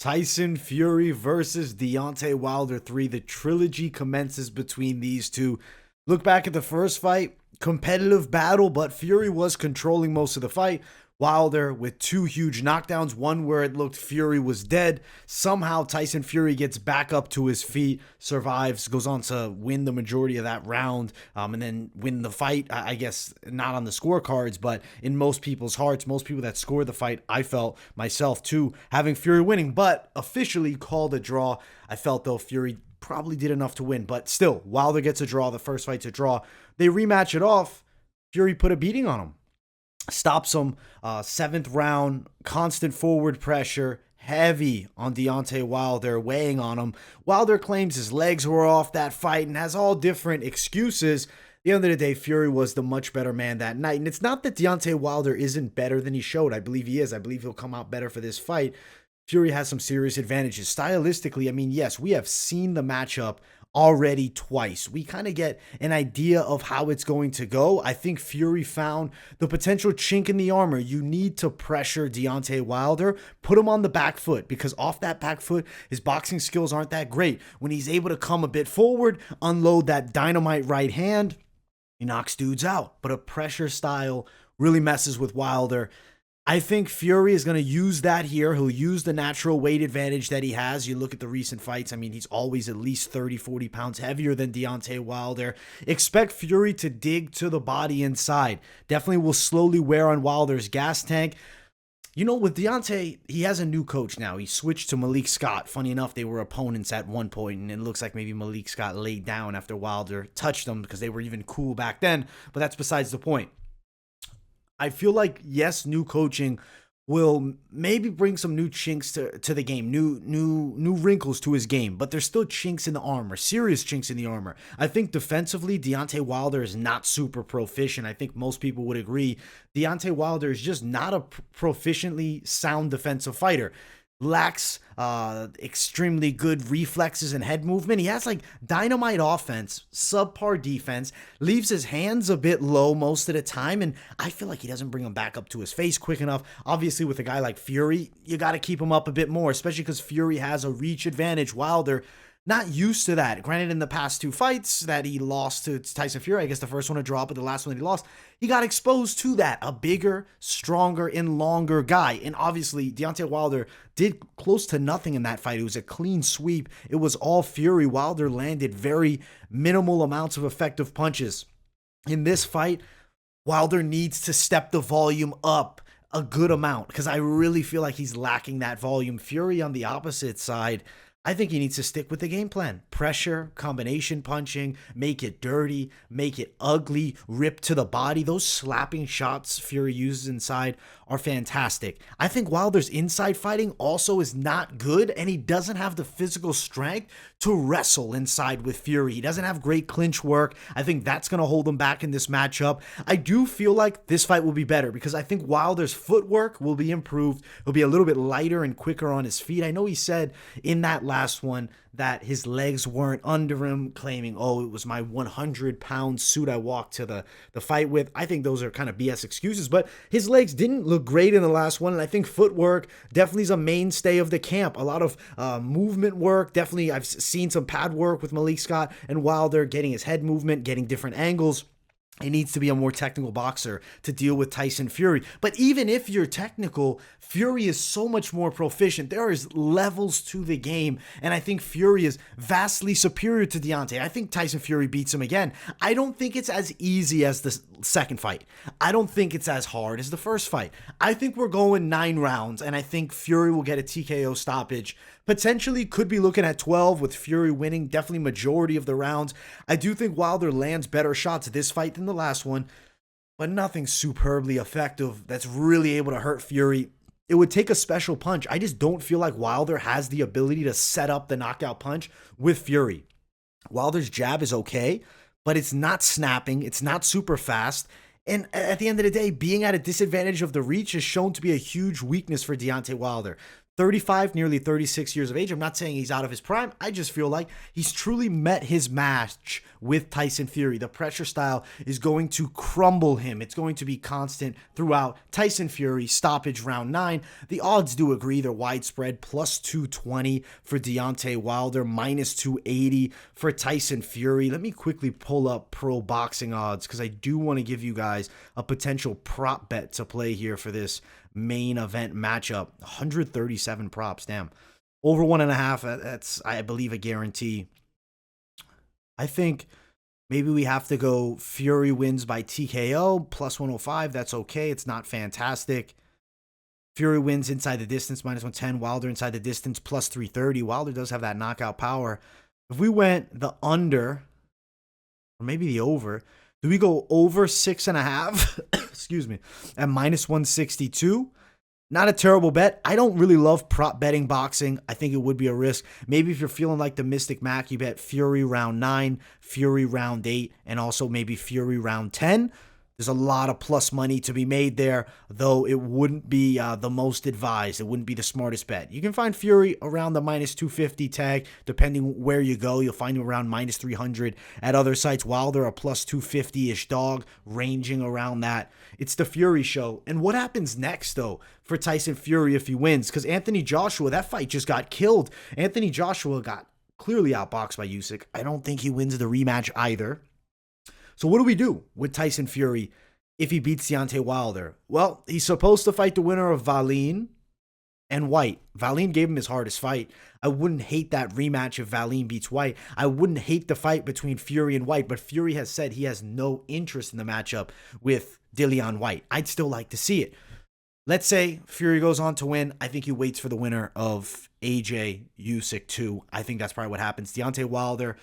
Tyson Fury versus Deontay Wilder 3. The trilogy commences between these two. Look back at the first fight, competitive battle, but Fury was controlling most of the fight. Wilder with two huge knockdowns, one where it looked Fury was dead. Somehow Tyson Fury gets back up to his feet, survives, goes on to win the majority of that round, and then win the fight. I guess not on the scorecards, but in most people's hearts, most people that scored the fight, I felt myself too, having Fury winning, but officially called a draw. I felt though Fury probably did enough to win, but still, Wilder gets a draw. The first fight's a draw. They rematch it off. Fury put a beating on him. Stops him, seventh round, constant forward pressure, heavy on Deontay Wilder, weighing on him. Wilder claims his legs were off that fight and has all different excuses. At the end of the day, Fury was the much better man that night. And it's not that Deontay Wilder isn't better than he showed. I believe he is. I believe he'll come out better for this fight. Fury has some serious advantages. Stylistically, I mean, yes, we have seen the matchup already twice. We kind of get an idea of how it's going to go. I think Fury found the potential chink in the armor. You need to pressure Deontay Wilder, put him on the back foot, because off that back foot, his boxing skills aren't that great. When he's able to come a bit forward, unload that dynamite right hand, he knocks dudes out. But a pressure style really messes with Wilder. I think Fury is going to use that here. He'll use the natural weight advantage that he has. You look at the recent fights. I mean, he's always at least 30, 40 pounds heavier than Deontay Wilder. Expect Fury to dig to the body inside. Definitely will slowly wear on Wilder's gas tank. You know, with Deontay, he has a new coach now. He switched to Malik Scott. Funny enough, they were opponents at one point, and it looks like maybe Malik Scott laid down after Wilder touched them because they were even cool back then, but that's besides the point. I feel like, yes, new coaching will maybe bring some new chinks to the game, new wrinkles to his game, but there's still chinks in the armor, serious chinks in the armor. I think defensively, Deontay Wilder is not super proficient. I think most people would agree. Deontay Wilder is just not a proficiently sound defensive fighter. Lacks extremely good reflexes and head movement. He has like dynamite offense, subpar defense, leaves his hands a bit low most of the time, and I feel like he doesn't bring them back up to his face quick enough. Obviously, with a guy like Fury, you got to keep him up a bit more, especially because Fury has a reach advantage. Wilder not used to that. Granted, in the past two fights that he lost to Tyson Fury, I guess the first one a draw, but the last one that he lost, he got exposed to that. A bigger, stronger, and longer guy. And obviously, Deontay Wilder did close to nothing in that fight. It was a clean sweep. It was all Fury. Wilder landed very minimal amounts of effective punches. In this fight, Wilder needs to step the volume up a good amount because I really feel like he's lacking that volume. Fury on the opposite side, I think he needs to stick with the game plan. Pressure, combination punching, make it dirty, make it ugly, rip to the body. Those slapping shots Fury uses inside are fantastic. I think Wilder's inside fighting also is not good, and he doesn't have the physical strength to wrestle inside with Fury. He doesn't have great clinch work. I think that's going to hold him back in this matchup. I do feel like this fight will be better because I think Wilder's footwork will be improved. He'll be a little bit lighter and quicker on his feet. I know he said in that last one that his legs weren't under him, claiming, oh, it was my 100-pound suit I walked to the fight with. I think those are kind of BS excuses, but his legs didn't look great in the last one, and I think footwork definitely is a mainstay of the camp. A lot of movement work. Definitely, I've seen some pad work with Malik Scott and Wilder, getting his head movement, getting different angles. He needs to be a more technical boxer to deal with Tyson Fury. But even if you're technical, Fury is so much more proficient. There is levels to the game, and I think Fury is vastly superior to Deontay. I think Tyson Fury beats him again. I don't think it's as easy as the second fight. I don't think it's as hard as the first fight. I think we're going 9 rounds, and I think Fury will get a TKO stoppage. Potentially could be looking at 12 with Fury winning definitely majority of the rounds. I do think Wilder lands better shots this fight than the last one, but nothing superbly effective that's really able to hurt Fury. It would take a special punch. I just don't feel like Wilder has the ability to set up the knockout punch with Fury. Wilder's jab is okay, but it's not snapping. It's not super fast. And at the end of the day, being at a disadvantage of the reach is shown to be a huge weakness for Deontay Wilder. 35, nearly 36 years of age. I'm not saying he's out of his prime. I just feel like he's truly met his match with Tyson Fury. The pressure style is going to crumble him. It's going to be constant throughout. Tyson Fury, stoppage round 9. The odds do agree. They're widespread. Plus 220 for Deontay Wilder. Minus 280 for Tyson Fury. Let me quickly pull up pro boxing odds because I do want to give you guys a potential prop bet to play here for this main event matchup. 137 props, damn. Over 1.5, that's, I believe, a guarantee. I think maybe we have to go Fury wins by TKO, plus 105. That's okay. It's not fantastic. Fury wins inside the distance, minus 110. Wilder inside the distance, plus 330. Wilder does have that knockout power. If we went the under, or maybe the over, do we go over 6.5? Excuse me, at minus 162? Not a terrible bet. I don't really love prop betting boxing. I think it would be a risk. Maybe if you're feeling like the Mystic Mac, you bet Fury round 9, Fury round 8, and also maybe Fury round 10. There's a lot of plus money to be made there, though it wouldn't be the most advised. It wouldn't be the smartest bet. You can find Fury around the minus 250 tag, depending where you go. You'll find him around minus 300 at other sites. Wilder, a plus 250-ish dog, ranging around that. It's the Fury show. And what happens next, though, for Tyson Fury if he wins? Because Anthony Joshua, that fight just got killed. Anthony Joshua got clearly outboxed by Usyk. I don't think he wins the rematch either. So what do we do with Tyson Fury if he beats Deontay Wilder? Well, he's supposed to fight the winner of Wallin and White. Wallin gave him his hardest fight. I wouldn't hate that rematch if Wallin beats White. I wouldn't hate the fight between Fury and White, but Fury has said he has no interest in the matchup with Dillian White. I'd still like to see it. Let's say Fury goes on to win. I think he waits for the winner of AJ Usyk 2. I think that's probably what happens. Deontay Wilder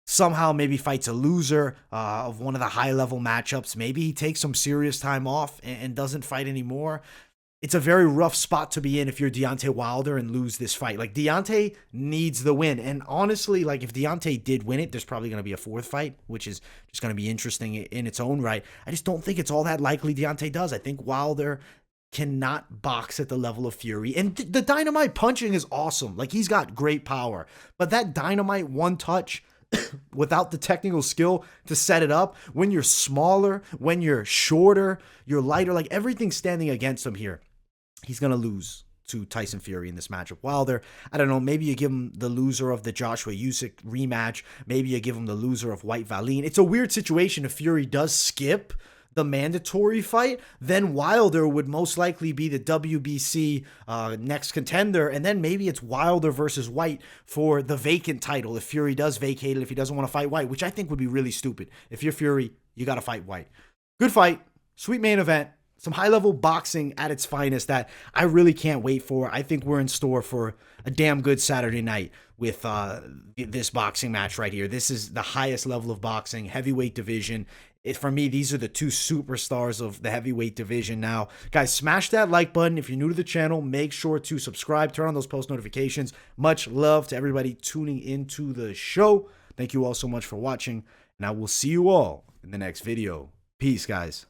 somehow maybe fights a loser of one of the high-level matchups. Maybe he takes some serious time off and doesn't fight anymore. It's a very rough spot to be in if you're Deontay Wilder and lose this fight. Like, Deontay needs the win. And honestly, like, if Deontay did win it, there's probably going to be a 4th fight, which is just going to be interesting in its own right. I just don't think it's all that likely Deontay does. I think Wilder cannot box at the level of Fury. And the dynamite punching is awesome. Like, he's got great power. But that dynamite one touch without the technical skill to set it up, when you're smaller, when you're shorter, you're lighter, like everything's standing against him here. He's going to lose to Tyson Fury in this matchup. Wilder, I don't know, maybe you give him the loser of the Joshua Usyk rematch. Maybe you give him the loser of White Wallin. It's a weird situation if Fury does skip the mandatory fight, then Wilder would most likely be the WBC next contender, and then maybe it's Wilder versus White for the vacant title if Fury does vacate it, if he doesn't want to fight White, which I think would be really stupid. If you're Fury, you got to fight White. Good fight, sweet main event, some high-level boxing at its finest that I really can't wait for. I think we're in store for a damn good Saturday night with this boxing match right here. This is the highest level of boxing, heavyweight division. For me, these are the two superstars of the heavyweight division now. Guys, smash that like button. If you're new to the channel, make sure to subscribe. Turn on those post notifications. Much love to everybody tuning into the show. Thank you all so much for watching, and I will see you all in the next video. Peace, guys.